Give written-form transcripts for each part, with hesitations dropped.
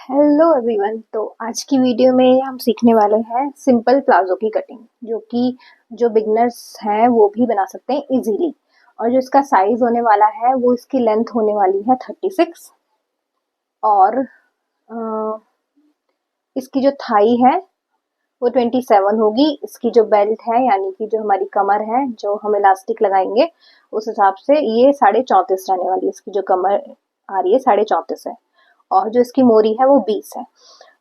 Hello everyone. तो आज की वीडियो में हम सीखने वाले हैं सिंपल प्लाजो की कटिंग, जो कि जो बिगनर्स हैं वो भी बना सकते हैं इजीली। और जो इसका साइज होने वाला है वो इसकी लेंथ होने वाली है 36 और इसकी जो थाई है वो 27 होगी। इसकी जो बेल्ट है यानी कि जो हमारी कमर है, जो हम इलास्टिक लगाएंगे उस हिसाब से ये 34.5 रहने वाली है। इसकी जो कमर आ रही है 34.5 है और जो इसकी मोरी है वो 20 है।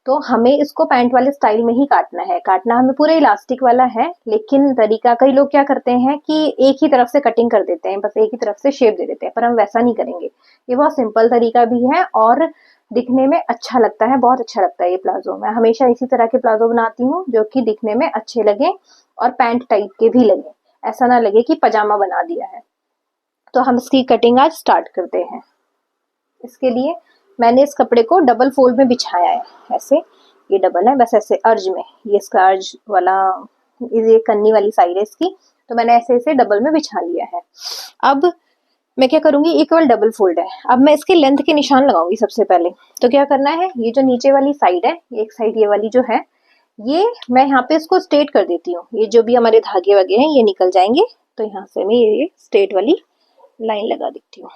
तो हमें इसको पैंट वाले स्टाइल में ही काटना है। काटना हमें पूरे इलास्टिक वाला है, लेकिन तरीका कई लोग क्या करते हैं कि एक ही तरफ से कटिंग कर देते हैं, बस एक ही तरफ से शेप दे देते हैं, पर हम वैसा नहीं करेंगे। ये बहुत सिंपल तरीका भी है और दिखने में अच्छा लगता है, बहुत अच्छा लगता है ये प्लाजो। मैं हमेशा इसी तरह के प्लाजो बनाती हूँ जो कि दिखने में अच्छे लगे और पैंट टाइप के भी लगे, ऐसा ना लगे कि पजामा बना दिया है। तो हम इसकी कटिंग आज स्टार्ट करते हैं। इसके लिए मैंने इस कपड़े को डबल फोल्ड में बिछाया है। ऐसे ये डबल है, बस ऐसे अर्ज में, ये इसका अर्ज वाला, ये कन्नी वाली साइड है इसकी, तो मैंने ऐसे ऐसे डबल में बिछा लिया है। अब मैं क्या करूंगी, ये केवल डबल फोल्ड है। अब मैं इसके लेंथ के निशान लगाऊंगी सबसे पहले। तो क्या करना है, ये जो नीचे वाली साइड है, एक साइड ये वाली जो है, ये मैं यहाँ पे इसको स्ट्रेट कर देती हूँ। ये जो भी हमारे धागे वगे हैं ये निकल जाएंगे, तो यहाँ से मैं ये स्ट्रेट वाली लाइन लगा देती हूँ।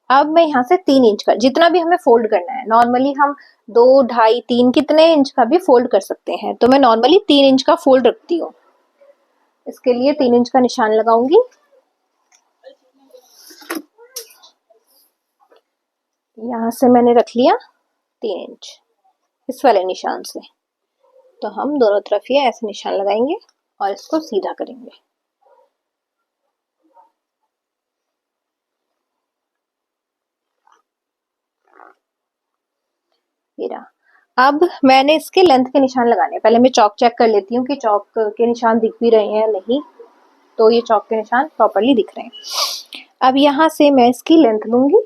अब मैं यहाँ से 3 इंच का, जितना भी हमें फोल्ड करना है, नॉर्मली हम 2, 2.5, 3 कितने इंच का भी फोल्ड कर सकते हैं, तो मैं नॉर्मली 3 इंच का फोल्ड रखती हूँ। इसके लिए 3 इंच का निशान लगाऊंगी। यहाँ से मैंने रख लिया 3 इंच इस वाले निशान से। तो हम दोनों तरफ ये ऐसे निशान लगाएंगे और इसको सीधा करेंगे। ये रहा। अब मैंने इसके लेंथ के निशान लगाने, पहले मैं चौक चेक कर लेती हूँ कि चौक के निशान दिख भी रहे हैं या नहीं। तो ये चौक के निशान प्रॉपरली दिख रहे हैं। अब यहाँ से मैं इसकी लेंथ लूंगी,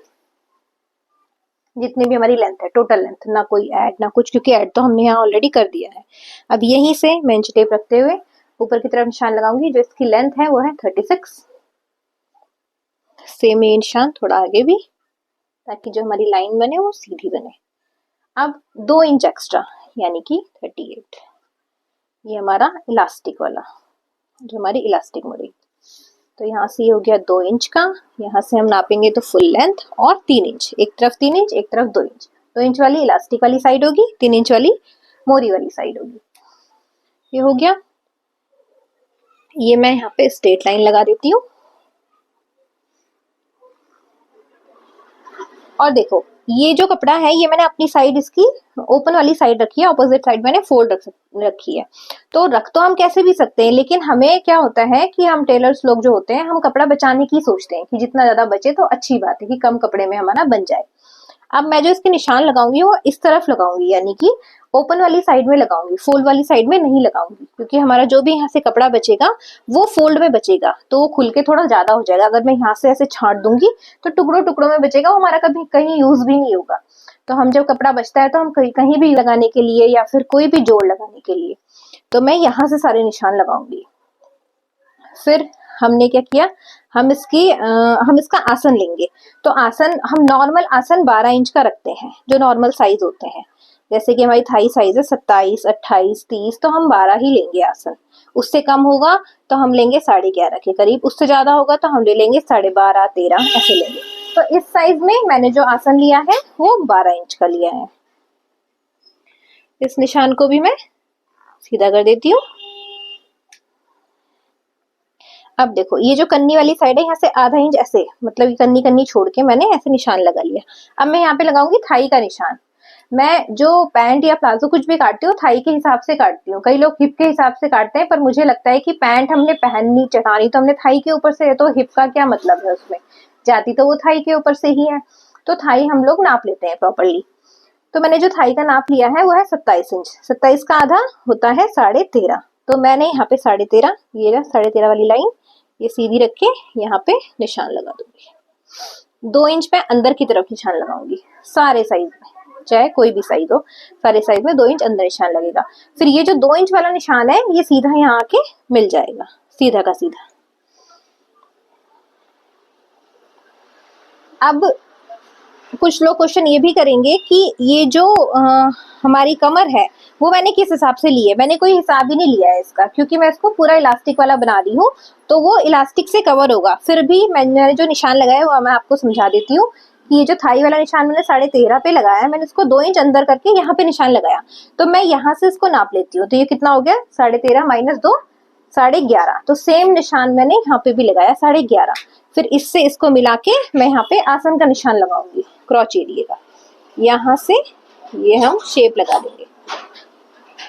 जितनी भी हमारी लेंथ है, टोटल लेंथ, ना कोई ऐड ना कुछ, क्योंकि ऐड तो हमने यहाँ ऑलरेडी कर दिया है। अब यहीं से मैं इंच टेप रखते हुए ऊपर की तरफ निशान लगाऊंगी। जो इसकी लेंथ है वो है 36। सेम ये निशान थोड़ा आगे भी, ताकि जो हमारी लाइन बने वो सीधी बने। अब 2 इंच एक्स्ट्रा यानी कि 38, ये हमारा इलास्टिक वाला, जो हमारी इलास्टिक मोड़ी। तो यहाँ से ये हो गया 2 इंच का। यहाँ से हम नापेंगे तो फुल लेंथ और 3 इंच, एक तरफ 3 इंच एक तरफ 2 इंच। 2 इंच वाली इलास्टिक वाली साइड होगी, 3 इंच वाली मोरी वाली साइड होगी। ये हो गया। ये मैं यहाँ पे स्ट्रेट लाइन लगा देती हूँ। और देखो, ये जो कपड़ा है ये मैंने अपनी साइड इसकी ओपन वाली साइड रखी है, ऑपोजिट साइड मैंने फोल्ड रखी है। तो रख तो हम कैसे भी सकते हैं, लेकिन हमें क्या होता है कि हम टेलर्स लोग जो होते हैं, हम कपड़ा बचाने की सोचते हैं कि जितना ज्यादा बचे तो अच्छी बात है कि कम कपड़े में हमारा बन जाए। अब मैं जो इसके निशान लगाऊंगी वो इस तरफ लगाऊंगी, यानी कि ओपन वाली साइड में लगाऊंगी, फोल्ड वाली साइड में नहीं लगाऊंगी, क्योंकि हमारा जो भी यहाँ से कपड़ा बचेगा वो फोल्ड में बचेगा, तो वो खुल के थोड़ा ज्यादा हो जाएगा। अगर मैं यहाँ से ऐसे छांट दूंगी तो टुकड़ों टुकड़ों में बचेगा, वो हमारा कभी कहीं यूज भी नहीं होगा। तो हम जब कपड़ा बचता है तो हम कहीं भी लगाने के लिए या फिर कोई भी जोड़ लगाने के लिए, तो मैं यहाँ से सारे निशान लगाऊंगी। फिर हमने क्या किया, हम इसका आसन लेंगे। तो आसन हम नॉर्मल आसन 12 इंच का रखते हैं, जो नॉर्मल साइज होते हैं। जैसे कि हमारी थाई साइज है 27, 28, 30, तो हम 12 ही लेंगे आसन। उससे कम होगा तो हम लेंगे 11.5 के करीब, उससे ज्यादा होगा तो हम ले लेंगे 12.5, 13 ऐसे लेंगे। तो इस साइज में मैंने जो आसन लिया है वो 12 इंच का लिया है। इस निशान को भी मैं सीधा कर देती हूँ। अब देखो, ये जो कन्नी वाली साइड है, यहाँ से आधा इंच ऐसे, मतलब कन्नी कन्नी छोड़ के मैंने ऐसे निशान लगा लिया। अब मैं यहाँ पे लगाऊंगी थाई का निशान। मैं जो पैंट या प्लाजो कुछ भी काटती हूँ थाई के हिसाब से काटती हूँ। कई लोग हिप के हिसाब से काटते हैं, पर मुझे लगता है कि पैंट हमने पहननी चढ़ानी तो हमने थाई के ऊपर से है, तो हिप का क्या मतलब है उसमें, जाती तो वो थाई के ऊपर से ही है। तो थाई हम लोग नाप लेते हैं प्रॉपरली। तो मैंने जो थाई का नाप लिया है वो है 27 इंच। 27 का आधा होता है 13.5। तो मैंने यहाँ पे 13.5, ये 13.5 वाली लाइन ये सीधी रख के यहाँ पे निशान लगा दूंगी। 2 इंच पे अंदर की तरफ निशान लगाऊंगी सारे साइज में, चाहे कोई भी साइज हो, सारे साइज में 2 इंच अंदर निशान लगेगा। फिर ये जो 2 इंच वाला निशान है ये सीधा यहाँ आके मिल जाएगा, सीधा का सीधा। अब कुछ लोग क्वेश्चन ये भी करेंगे कि ये जो हमारी कमर है वो मैंने किस हिसाब से ली है। मैंने कोई हिसाब ही नहीं लिया है इसका, क्योंकि मैं इसको पूरा इलास्टिक वाला बना रही हूँ, तो वो इलास्टिक से कवर होगा। फिर भी मैंने जो निशान लगाया वो मैं आपको समझा देती हूँ कि ये जो थाई वाला निशान मैंने 13.5 पे लगाया है, मैंने इसको 2 इंच अंदर करके यहाँ पे निशान लगाया। तो मैं यहाँ से इसको नाप लेती हूँ, तो ये कितना हो गया 13.5 माइनस 2 11.5। तो सेम निशान मैंने यहाँ पे भी लगाया 11.5। फिर इससे इसको मिला के मैं यहाँ पे आसन का निशान लगाऊंगी क्रॉच एरिया का। यहाँ से ये हम शेप लगा देंगे।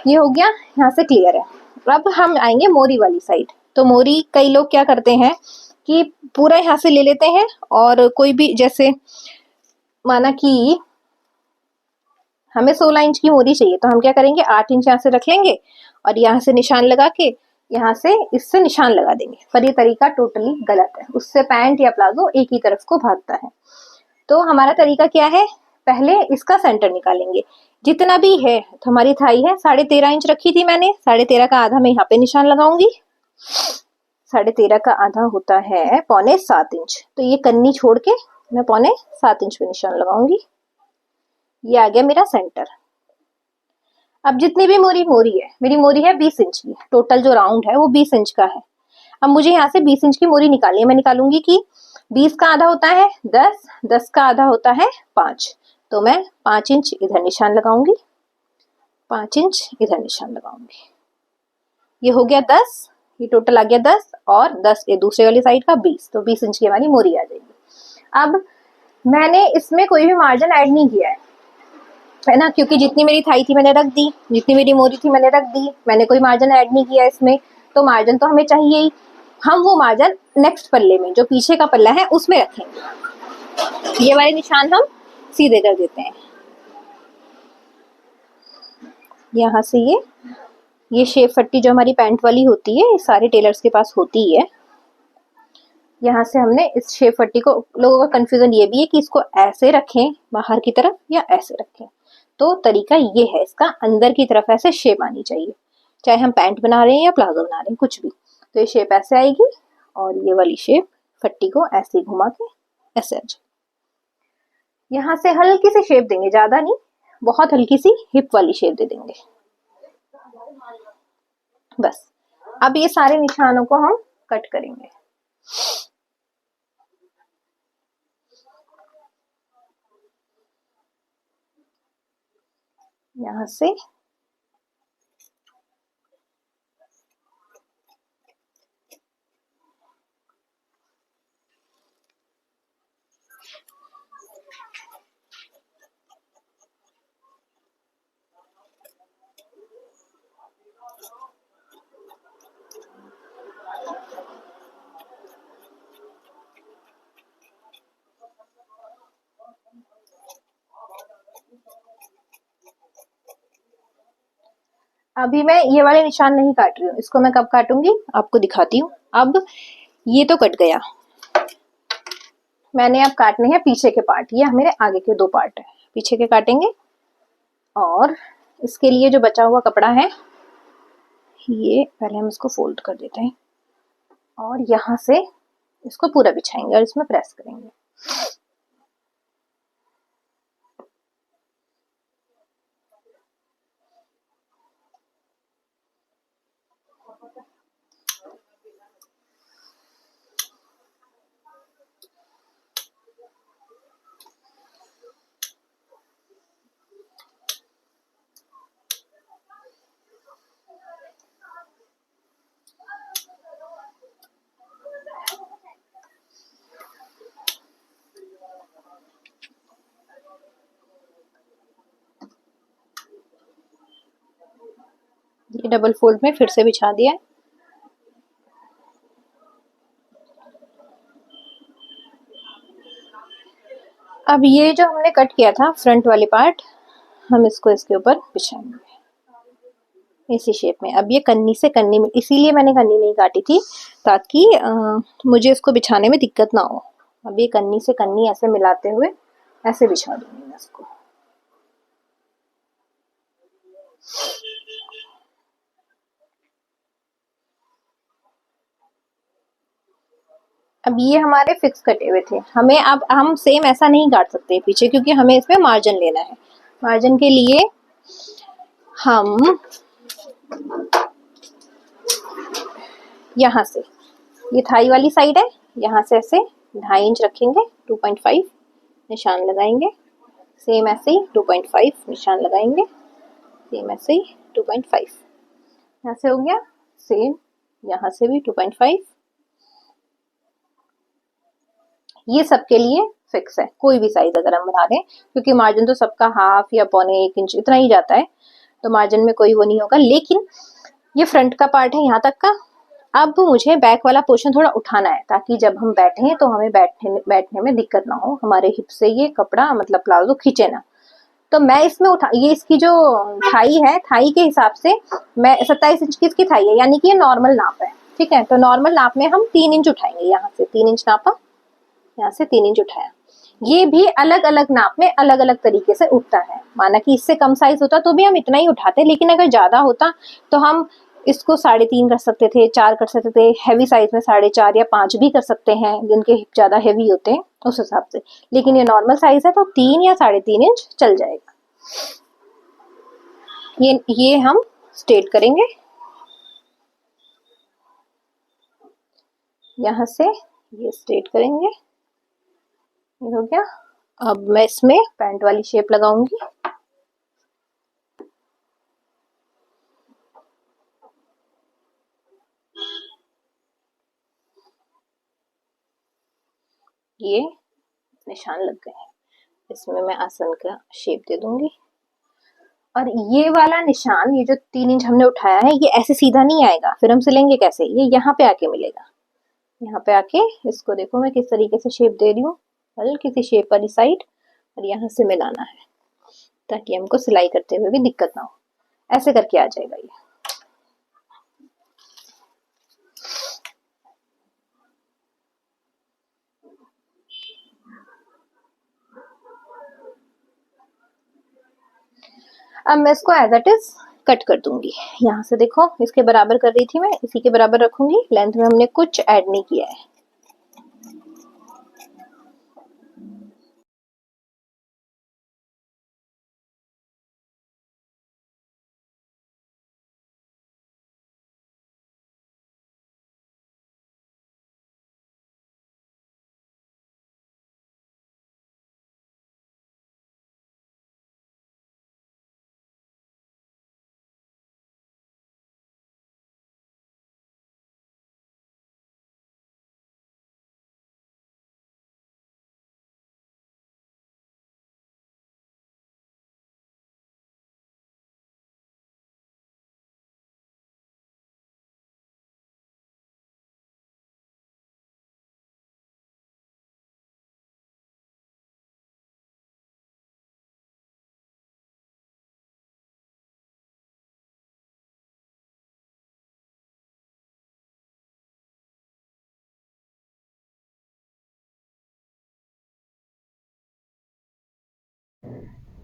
ये हो गया, यहाँ से क्लियर है। अब हम आएंगे मोरी वाली साइड। तो मोरी कई लोग क्या करते हैं कि पूरा यहाँ से ले लेते हैं, और कोई भी जैसे माना कि हमें 16 इंच की मोरी चाहिए, तो हम क्या करेंगे 8 इंच यहाँ से रख लेंगे और यहाँ से निशान लगा के यहाँ से इससे निशान लगा देंगे। पर ये तरीका टोटली गलत है, उससे पैंट या प्लाजो एक ही तरफ को भागता है। तो हमारा तरीका क्या है, पहले इसका सेंटर निकालेंगे जितना भी है। तो हमारी थाई है 13.5 इंच रखी थी मैंने, 13.5 का आधा मैं यहाँ पे निशान लगाऊंगी। 13.5 का आधा होता है 6.25 इंच, तो ये कन्नी छोड़ के मैं 6.25 इंच पे निशान लगाऊंगी। ये आ गया मेरा सेंटर। अब जितनी भी मोरी है, मेरी मोरी है 20 इंच की, टोटल जो राउंड है वो 20 इंच का है। अब मुझे यहाँ से 20 इंच की मोरी निकालनी है। मैं निकालूंगी कि 20 का आधा होता है 10, 10 का आधा होता है 5, तो मैं 5 इंच इधर निशान लगाऊंगी, 5 इंच इधर निशान लगाऊंगी। ये हो गया 10, ये टोटल आ गया 10, और 10 ये दूसरे वाली साइड का 20, तो 20 इंच की हमारी मोरी आ जाएगी। अब मैंने इसमें कोई भी मार्जिन ऐड नहीं किया है ना, क्योंकि जितनी मेरी थाई थी मैंने रख दी, जितनी मेरी मोरी थी मैंने रख दी, मैंने कोई मार्जिन ऐड नहीं किया इसमें। तो मार्जिन तो हमें चाहिए ही, हम वो मार्जिन नेक्स्ट पल्ले में जो पीछे का पल्ला है उसमें रखेंगे। ये वाले निशान हम सीधे कर देते हैं। यहाँ से ये शेप पट्टी जो हमारी पैंट वाली होती है, सारे टेलर्स के पास होती है। यहाँ से हमने इस शेप पट्टी को, लोगों का कंफ्यूजन ये भी है कि इसको ऐसे रखें बाहर की तरफ या ऐसे रखें। तो तरीका ये है इसका, अंदर की तरफ ऐसे शेप आनी चाहिए, चाहे हम पैंट बना रहे हैं या प्लाजो बना रहे हैं, कुछ भी। तो ये शेप ऐसे आएगी, और ये वाली शेप पट्टी को ऐसे घुमा के ऐसे आ जाए। यहाँ से हल्की सी शेप देंगे, ज्यादा नहीं, बहुत हल्की सी हिप वाली शेप दे देंगे बस। अब ये सारे निशानों को हम कट करेंगे। यहाँ से अभी मैं ये वाले निशान नहीं काट रही हूँ, इसको मैं कब काटूंगी आपको दिखाती हूँ। अब ये तो कट गया, मैंने अब काटने हैं पीछे के पार्ट। ये मेरे आगे के 2 पार्ट है, पीछे के काटेंगे। और इसके लिए जो बचा हुआ कपड़ा है, ये पहले हम इसको फोल्ड कर देते हैं, और यहाँ से इसको पूरा बिछाएंगे और इसमें प्रेस करेंगे। ये डबल फोल्ड में फिर से बिछा दिया है। अब ये जो हमने कट किया था फ्रंट वाले पार्ट, हम इसको इसके ऊपर बिछाएंगे इसी शेप में। अब ये कन्नी से कन्नी में, इसीलिए मैंने कन्नी नहीं काटी थी ताकि मुझे इसको बिछाने में दिक्कत ना हो। अब ये कन्नी से कन्नी ऐसे मिलाते हुए ऐसे बिछा दूंगी मैं इसको। अब ये हमारे फिक्स कटे हुए थे, हमें अब हम सेम ऐसा नहीं काट सकते पीछे, क्योंकि हमें इसमें मार्जिन लेना है। मार्जिन के लिए हम यहाँ से, ये थाई वाली साइड है, यहाँ से ऐसे 2.5 इंच रखेंगे, 2.5 निशान लगाएंगे, सेम ऐसे ही 2.5 निशान लगाएंगे, सेम ऐसे ही 2.5, यहाँ से हो गया सेम, यहाँ से भी 2.5। ये सबके लिए फिक्स है, कोई भी साइज अगर हम बना दें, क्योंकि मार्जिन तो सबका हाफ या 1.25 इंच इतना ही जाता है, तो मार्जिन में कोई वो नहीं होगा। लेकिन ये फ्रंट का पार्ट है यहाँ तक का, अब मुझे बैक वाला पोर्शन थोड़ा उठाना है, ताकि जब हम बैठे तो हमें बैठने में दिक्कत ना हो, हमारे हिप से ये कपड़ा मतलब प्लाजो खींचे ना। तो मैं इसमें ये इसकी जो थाई है, थाई के हिसाब से मैं 27 इंच की इसकी थाई है, यानी कि ये नॉर्मल नाप है, ठीक है। तो नॉर्मल नाप में हम 3 इंच उठाएंगे, यहाँ से 3 इंच नापा, यहाँ से 3 इंच उठाया। ये भी अलग अलग नाप में अलग अलग तरीके से उठता है, माना कि इससे कम साइज होता तो भी हम इतना ही उठाते, लेकिन अगर ज्यादा होता तो हम इसको 3.5 कर सकते थे, 4 कर सकते थे, हैवी साइज में 4.5 या 5 भी कर सकते हैं, जिनके हिप ज्यादा हैवी होते हैं उस हिसाब से। लेकिन ये नॉर्मल साइज है तो 3 या 3.5 इंच चल जाएगा। ये हम स्ट्रेट करेंगे, यहाँ से ये स्ट्रेट करेंगे, ये हो गया। अब मैं इसमें पैंट वाली शेप लगाऊंगी, ये निशान लग गए हैं, इसमें मैं आसन का शेप दे दूंगी। और ये वाला निशान, ये जो 3 इंच हमने उठाया है, ये ऐसे सीधा नहीं आएगा, फिर हम सिलेंगे कैसे, ये यहाँ पे आके मिलेगा। यहाँ पे आके इसको देखो मैं किस तरीके से शेप दे रही हूँ, हल्की सी शेप वाली साइड, और यहाँ से मिलाना है, ताकि हमको सिलाई करते हुए भी दिक्कत ना हो। ऐसे करके आ जाएगा ये। अब मैं इसको एज इट इज कट कर दूंगी। यहाँ से देखो, इसके बराबर कर रही थी मैं, इसी के बराबर रखूंगी। लेंथ में हमने कुछ ऐड नहीं किया है।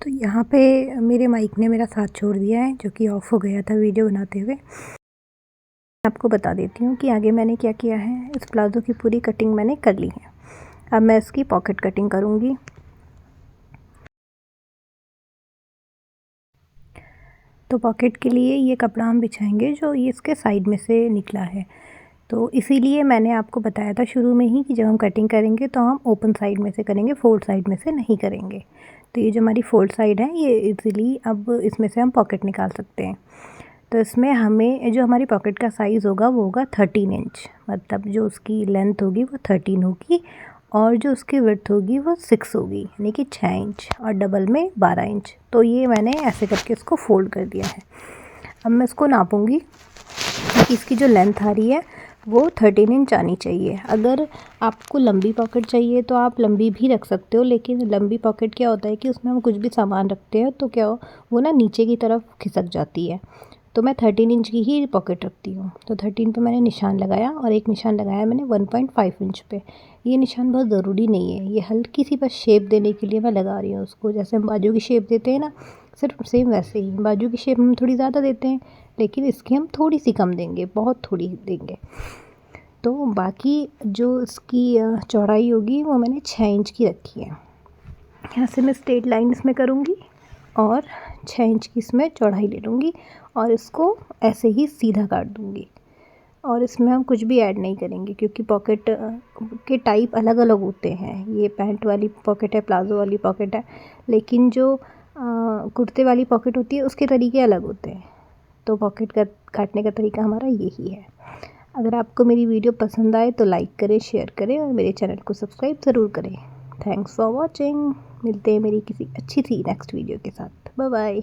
तो यहाँ पे मेरे माइक ने मेरा साथ छोड़ दिया है, जो कि ऑफ़ हो गया था वीडियो बनाते हुए। आपको बता देती हूँ कि आगे मैंने क्या किया है। इस प्लाज़ो की पूरी कटिंग मैंने कर ली है। अब मैं इसकी पॉकेट कटिंग करूँगी। तो पॉकेट के लिए ये कपड़ा हम बिछाएंगे जो ये इसके साइड में से निकला है। तो इसीलिए मैंने आपको बताया था शुरू में ही कि जब हम कटिंग करेंगे तो हम ओपन साइड में से करेंगे, फोल्ड साइड में से नहीं करेंगे। तो ये जो हमारी फोल्ड साइड है, ये इजीली अब इसमें से हम पॉकेट निकाल सकते हैं। तो इसमें हमें जो हमारी पॉकेट का साइज़ होगा वो होगा 13 इंच, मतलब जो उसकी लेंथ होगी वो 13 होगी, और जो उसकी विड्थ होगी वो 6 होगी, यानी कि 6 इंच, और डबल में 12 इंच। तो ये मैंने ऐसे करके इसको फोल्ड कर दिया है। अब मैं इसको नापूंगी कि इसकी जो लेंथ आ रही है वो 13 इंच आनी चाहिए। अगर आपको लंबी पॉकेट चाहिए तो आप लंबी भी रख सकते हो, लेकिन लंबी पॉकेट क्या होता है कि उसमें हम कुछ भी सामान रखते हैं तो क्या वो ना नीचे की तरफ खिसक जाती है। तो मैं 13 इंच की ही पॉकेट रखती हूँ। तो 13 पे मैंने निशान लगाया, और एक निशान लगाया मैंने 1.5 इंच पे। ये निशान बहुत ज़रूरी नहीं है, ये हल्की सी बस शेप देने के लिए मैं लगा रही हूँ उसको। जैसे हम बाजू की शेप देते हैं ना, सिर्फ सेम वैसे ही बाजू की शेप हम थोड़ी ज़्यादा देते हैं, लेकिन इसकी हम थोड़ी सी कम देंगे, बहुत थोड़ी देंगे। तो बाकी जो इसकी चौड़ाई होगी वो मैंने 6 इंच की रखी है। यहाँ से मैं स्ट्रेट लाइन इसमें करूँगी और 6 इंच की इसमें चौड़ाई ले लूँगी और इसको ऐसे ही सीधा काट दूँगी। और इसमें हम कुछ भी ऐड नहीं करेंगे क्योंकि पॉकेट के टाइप अलग अलग होते हैं। ये पैंट वाली पॉकेट है, प्लाज़ो वाली पॉकेट है, लेकिन जो कुर्ते वाली पॉकेट होती है उसके तरीके अलग होते हैं। तो पॉकेट का काटने का तरीका हमारा यही है। अगर आपको मेरी वीडियो पसंद आए तो लाइक करें, शेयर करें और मेरे चैनल को सब्सक्राइब ज़रूर करें। Thanks for watching. मिलते हैं मेरी किसी अच्छी सी नेक्स्ट वीडियो के साथ। Bye bye.